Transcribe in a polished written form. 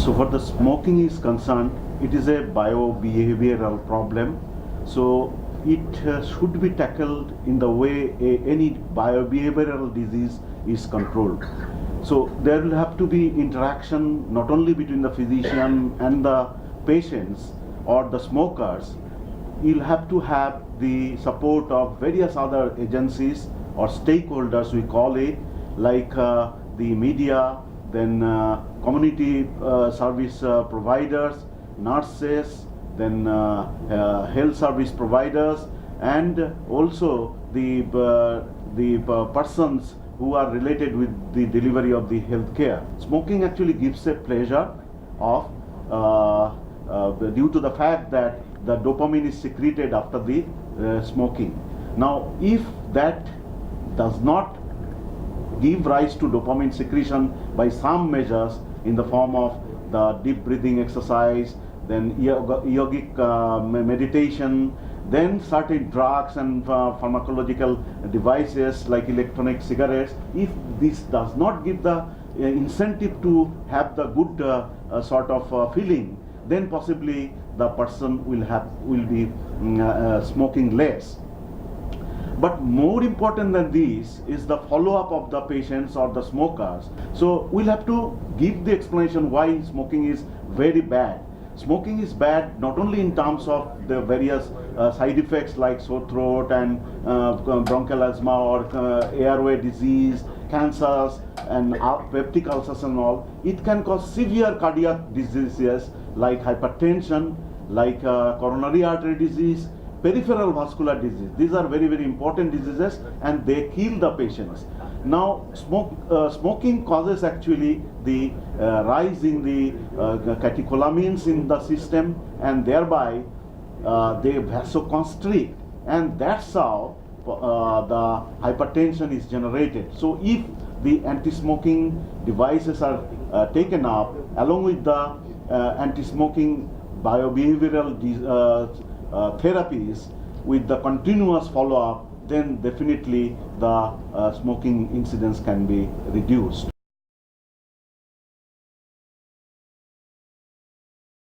So for the smoking is concerned, it is a bio-behavioral problem. So it should be tackled in the way any bio-behavioral disease is controlled. So there will have to be interaction not only between the physician and the patients or the smokers. You'll have to have the support of various other agencies or stakeholders, we call it, like the media, then community service providers, nurses, then health service providers, and also the persons who are related with the delivery of the healthcare. Smoking actually gives a pleasure of due to the fact that the dopamine is secreted after the smoking. Now, if that does not give rise to dopamine secretion by some measures in the form of the deep breathing exercise, then yogic meditation, then certain drugs and pharmacological devices like electronic cigarettes, if this does not give the incentive to have the good sort of feeling, then possibly the person will be smoking less. But more important than this is the follow-up of the patients or the smokers. So we'll have to give the explanation why smoking is very bad. Smoking is bad not only in terms of the various side effects like sore throat and bronchial asthma or airway disease, cancers and peptic ulcers and all. It can cause severe cardiac diseases like hypertension, like coronary artery disease, peripheral vascular disease. These are very, very important diseases and they kill the patients. Now, smoking causes actually the rise in the catecholamines in the system, and thereby they vasoconstrict, and that's how the hypertension is generated. So if the anti-smoking devices are taken up along with the anti-smoking biobehavioral therapies with the continuous follow-up, then definitely the smoking incidence can be reduced.